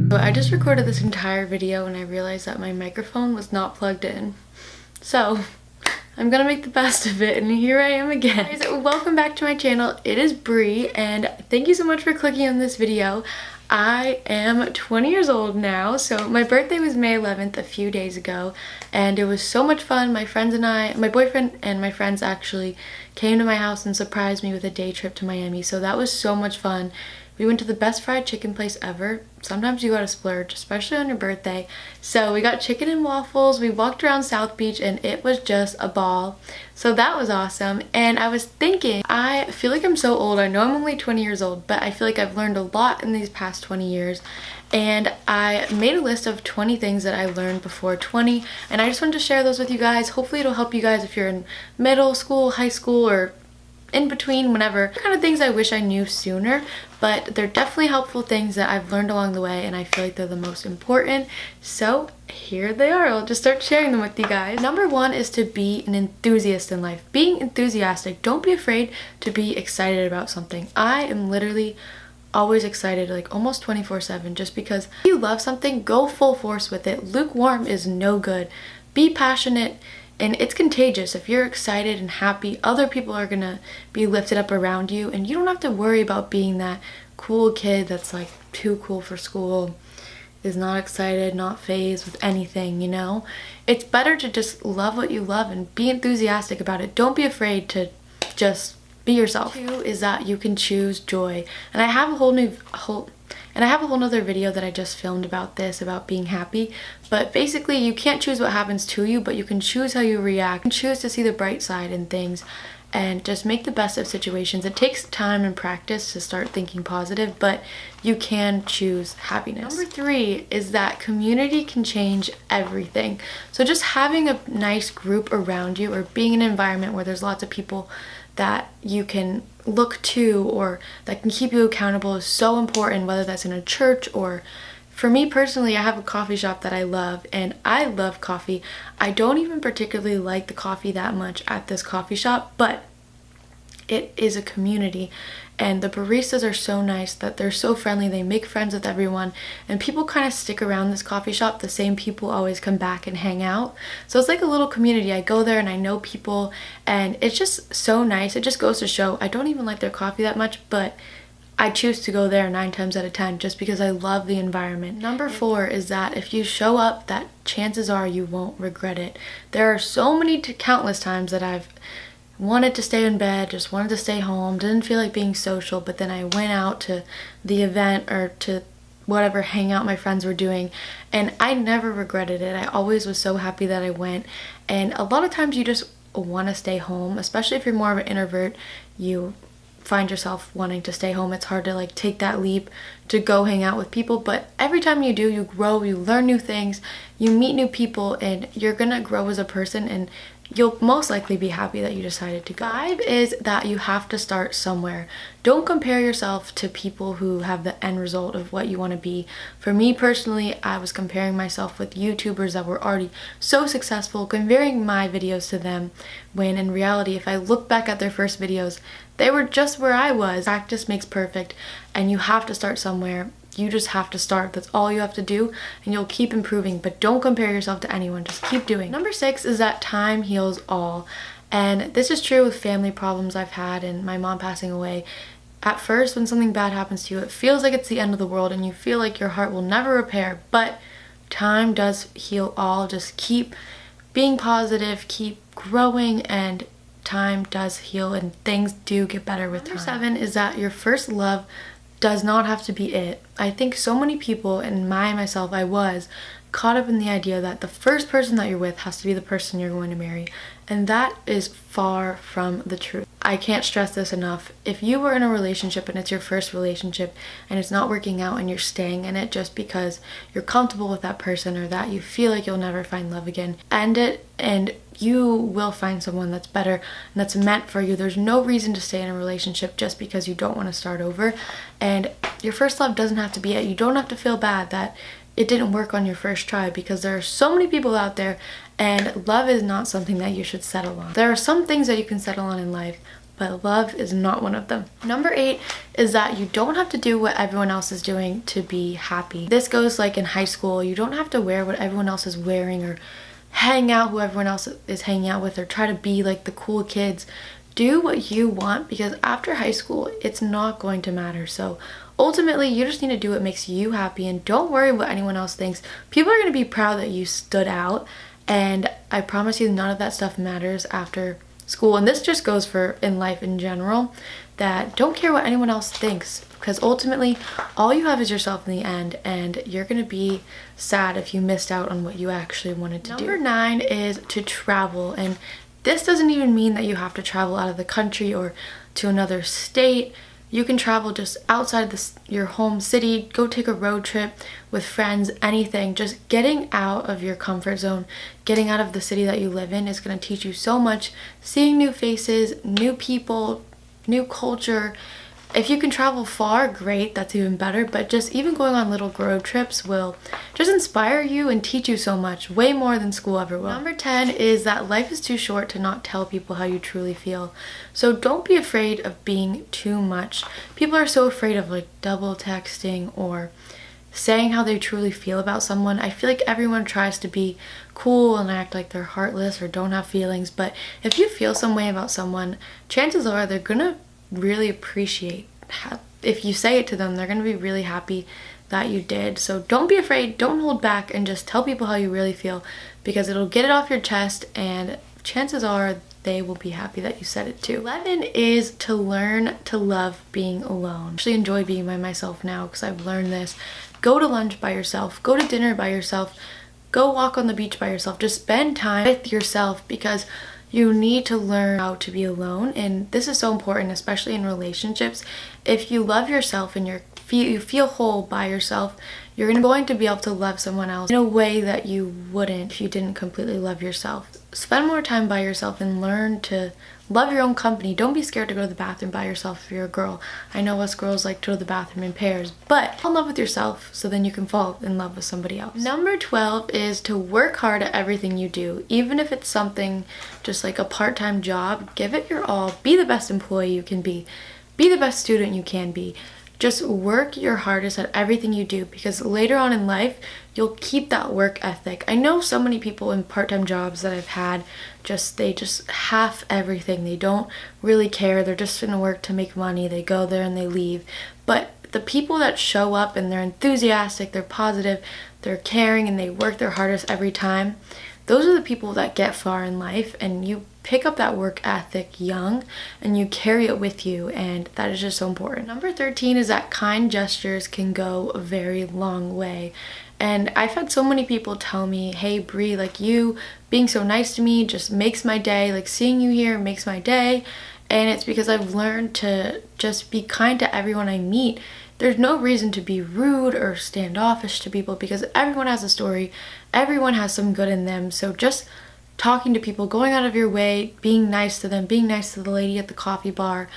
So I just recorded this entire video and I realized that my microphone was not plugged in. So I'm gonna make the best of it, and here I am again. Guys, welcome back to my channel. It is Bree, and thank you so much for clicking on this video. I am 20 years old now, so my birthday was May 11th a few days ago, and it was so much fun. My friends and I, my boyfriend and my friends actually came to my house and surprised me with a day trip to Miami, so that was so much fun. We went to the best fried chicken place ever. Sometimes you gotta splurge, especially on your birthday. So we got chicken and waffles, we walked around South Beach, and it was just a ball. So that was awesome. And I was thinking, I feel like I'm so old. I know I'm only 20 years old, but I feel like I've learned a lot in these past 20 years. And I made a list of 20 things that I learned before 20, and I just wanted to share those with you guys. Hopefully it'll help you guys if you're in middle school, high school, or in between, whenever. Kind of things I wish I knew sooner, but they're definitely helpful things that I've learned along the way, and I feel like they're the most important. So here they are. I'll just start sharing them with you guys. Number one is to be an enthusiast in life. Being enthusiastic. Don't be afraid to be excited about something. I am literally always excited, like almost 24/7, just because if you love something, go full force with it. Lukewarm is no good. Be passionate. And it's contagious. If you're excited and happy, other people are gonna be lifted up around you, and you don't have to worry about being that cool kid that's like too cool for school, is not excited, not fazed with anything, you know? It's better to just love what you love and be enthusiastic about it. Don't be afraid to just be yourself. Two is that you can choose joy. And I have a whole nother video that I just filmed about this, about being happy. But basically, you can't choose what happens to you, but you can choose how you react. You can choose to see the bright side in things and just make the best of situations. It takes time and practice to start thinking positive, but you can choose happiness. Number three is that community can change everything. So just having a nice group around you, or being in an environment where there's lots of people that you can look to or that can keep you accountable, is so important, whether that's in a church or, for me personally, I have a coffee shop that I love, and I love coffee. I don't even particularly like the coffee that much at this coffee shop, but it is a community, and the baristas are so nice that they're so friendly. They make friends with everyone, and people kind of stick around this coffee shop. The same people always come back and hang out, so it's like a little community. I go there and I know people, and it's just so nice. It just goes to show I don't even like their coffee that much, but I choose to go there 9 times out of 10 just because I love the environment. Number four is that if you show up, that chances are you won't regret it. There are so many countless times that I've wanted to stay in bed, just wanted to stay home, didn't feel like being social, but then I went out to the event or to whatever hangout my friends were doing, and I never regretted it. I always was so happy that I went. And a lot of times you just want to stay home, especially if you're more of an introvert. You find yourself wanting to stay home. It's hard to like take that leap to go hang out with people, but every time you do, you grow, you learn new things, you meet new people, and you're gonna grow as a person, and you'll most likely be happy that you decided to go. Five is that you have to start somewhere. Don't compare yourself to people who have the end result of what you want to be. For me personally, I was comparing myself with YouTubers that were already so successful, comparing my videos to them, when in reality, if I look back at their first videos, they were just where I was. Practice makes perfect, and you have to start somewhere. You just have to start. That's all you have to do, and you'll keep improving, but don't compare yourself to anyone. Just keep doing. Number six is that time heals all. And this is true with family problems I've had and my mom passing away. At first, when something bad happens to you, it feels like it's the end of the world and you feel like your heart will never repair, but time does heal all. Just keep being positive, keep growing, and time does heal, and things do get better with time. Number seven is that your first love does not have to be it. I think so many people, and myself, I was caught up in the idea that the first person that you're with has to be the person you're going to marry, and that is far from the truth. I can't stress this enough. If you were in a relationship and it's your first relationship and it's not working out and you're staying in it just because you're comfortable with that person or that you feel like you'll never find love again, end it, and you will find someone that's better and that's meant for you. There's no reason to stay in a relationship just because you don't want to start over, and your first love doesn't have to be it. You don't have to feel bad that it didn't work on your first try, because there are so many people out there, and love is not something that you should settle on. There are some things that you can settle on in life, but love is not one of them. Number 8 is that you don't have to do what everyone else is doing to be happy. This goes like in high school. You don't have to wear what everyone else is wearing or hang out who everyone else is hanging out with or try to be like the cool kids. Do what you want, because after high school, it's not going to matter. So ultimately, you just need to do what makes you happy and don't worry what anyone else thinks. People are going to be proud that you stood out, and I promise you none of that stuff matters after school. And this just goes for in life in general, that don't care what anyone else thinks, because ultimately all you have is yourself in the end, and you're going to be sad if you missed out on what you actually wanted to do. Number 9 is to travel, and this doesn't even mean that you have to travel out of the country or to another state. You can travel just outside your home city, go take a road trip with friends, anything. Just getting out of your comfort zone, getting out of the city that you live in is going to teach you so much. Seeing new faces, new people, new culture. If you can travel far, great, that's even better, but just even going on little road trips will just inspire you and teach you so much, way more than school ever will. Number 10 is that life is too short to not tell people how you truly feel. So don't be afraid of being too much. People are so afraid of like double texting or saying how they truly feel about someone. I feel like everyone tries to be cool and act like they're heartless or don't have feelings, but if you feel some way about someone, chances are they're gonna really appreciate if you say it to them. They're going to be really happy that you did. So don't be afraid, don't hold back, and just tell people how you really feel, because it'll get it off your chest and chances are they will be happy that you said it too. 11 is to learn to love being alone. I actually enjoy being by myself now because I've learned this. Go to lunch by yourself, go to dinner by yourself, go walk on the beach by yourself. Just spend time with yourself, because you need to learn how to be alone, and this is so important, especially in relationships. If you love yourself and you feel whole by yourself, you're going to be able to love someone else in a way that you wouldn't if you didn't completely love yourself. Spend more time by yourself and learn to love your own company. Don't be scared to go to the bathroom by yourself if you're a girl. I know us girls like to go to the bathroom in pairs, but fall in love with yourself so then you can fall in love with somebody else. Number 12 is to work hard at everything you do. Even if it's something just like a part-time job, give it your all. Be the best employee you can be. Be the best student you can be. Just work your hardest at everything you do, because later on in life, you'll keep that work ethic. I know so many people in part-time jobs that I've had, they just half everything. They don't really care. They're just gonna work to make money. They go there and they leave. But the people that show up and they're enthusiastic, they're positive, they're caring, and they work their hardest every time, those are the people that get far in life, and you pick up that work ethic young and you carry it with you, and that is just so important. Number 13 is that kind gestures can go a very long way. And I've had so many people tell me, hey Brie, like you being so nice to me just makes my day, like seeing you here makes my day. And it's because I've learned to just be kind to everyone I meet. There's no reason to be rude or standoffish to people, because everyone has a story, everyone has some good in them. So just talking to people, going out of your way, being nice to them, being nice to the lady at the coffee bar,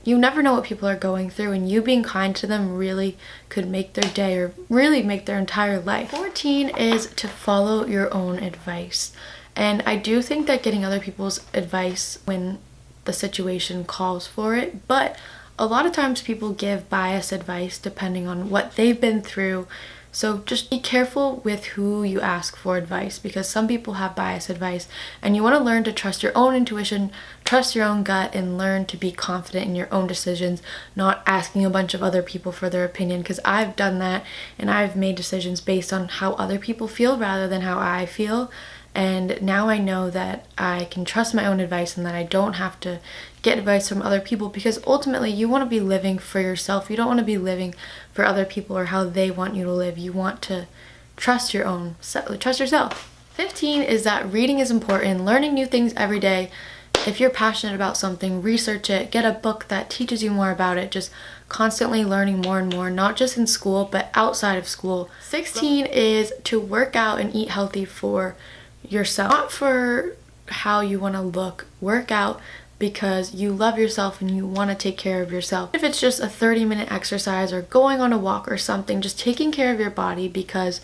you never know what people are going through, and you being kind to them really could make their day or really make their entire life. 14 is to follow your own advice. And I do think that getting other people's advice when the situation calls for it, but a lot of times people give biased advice depending on what they've been through. So just be careful with who you ask for advice, because some people have biased advice, and you want to learn to trust your own intuition, trust your own gut, and learn to be confident in your own decisions, not asking a bunch of other people for their opinion, because I've done that and I've made decisions based on how other people feel rather than how I feel. And now I know that I can trust my own advice and that I don't have to get advice from other people, because ultimately you want to be living for yourself. You don't want to be living for other people or how they want you to live. You want to trust yourself. 15 is that reading is important, learning new things every day. If you're passionate about something, research it, get a book that teaches you more about it. Just constantly learning more and more, not just in school, but outside of school. 16 is to work out and eat healthy for yourself, not for how you want to look. Work out because you love yourself and you want to take care of yourself. If it's just a 30-minute exercise or going on a walk or something, just taking care of your body, because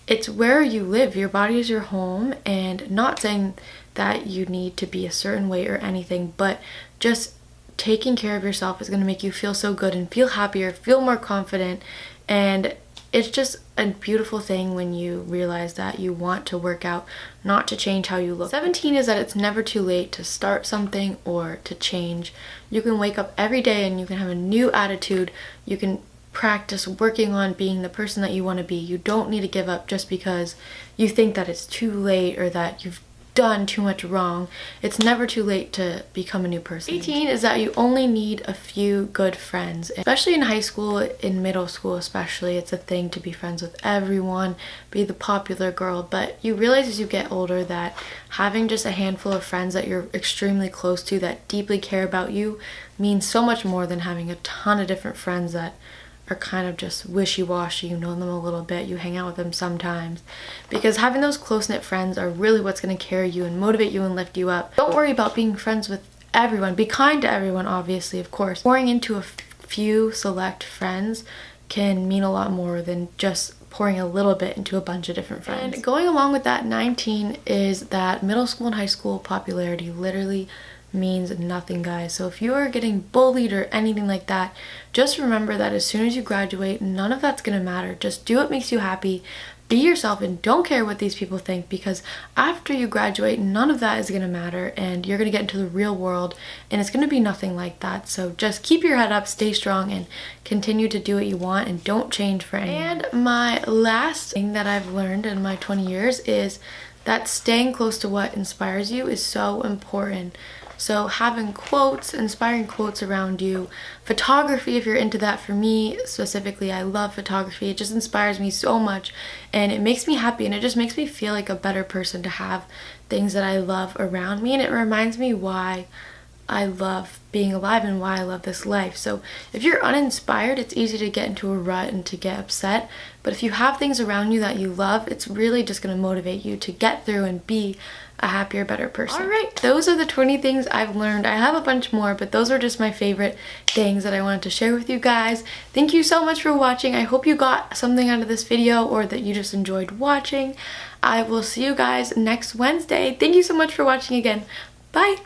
it's where you live. Your body is your home, and not saying that you need to be a certain way or anything, but just taking care of yourself is going to make you feel so good and feel happier, feel more confident, and it's just a beautiful thing when you realize that you want to work out, not to change how you look. 17 is that it's never too late to start something or to change. You can wake up every day and you can have a new attitude. You can practice working on being the person that you want to be. You don't need to give up just because you think that it's too late or that you've done too much wrong. It's never too late to become a new person. 18 is that you only need a few good friends, especially in high school, in middle school especially. It's a thing to be friends with everyone, be the popular girl, but you realize as you get older that having just a handful of friends that you're extremely close to, that deeply care about you, means so much more than having a ton of different friends that are kind of just wishy-washy. You know them a little bit, you hang out with them sometimes, because having those close-knit friends are really what's going to carry you and motivate you and lift you up. Don't worry about being friends with everyone. Be kind to everyone, obviously, of course. Pouring into a few select friends can mean a lot more than just pouring a little bit into a bunch of different friends. And going along with that, 19 is that middle school and high school popularity literally means nothing, guys. So if you are getting bullied or anything like that, just remember that as soon as you graduate, none of that's gonna matter. Just do what makes you happy, be yourself, and don't care what these people think, because after you graduate, none of that is gonna matter, and you're gonna get into the real world and it's gonna be nothing like that. So just keep your head up, stay strong, and continue to do what you want, and don't change for anyone. And my last thing that I've learned in my 20 years is that staying close to what inspires you is so important. So having quotes, inspiring quotes around you, photography if you're into that. For me specifically, I love photography. It just inspires me so much and it makes me happy, and it just makes me feel like a better person to have things that I love around me, and it reminds me why I love being alive and why I love this life. So if you're uninspired, it's easy to get into a rut and to get upset, but if you have things around you that you love, it's really just going to motivate you to get through and be a happier, better person. Alright, those are the 20 things I've learned. I have a bunch more, but those are just my favorite things that I wanted to share with you guys. Thank you so much for watching. I hope you got something out of this video, or that you just enjoyed watching. I will see you guys next Wednesday. Thank you so much for watching again. Bye!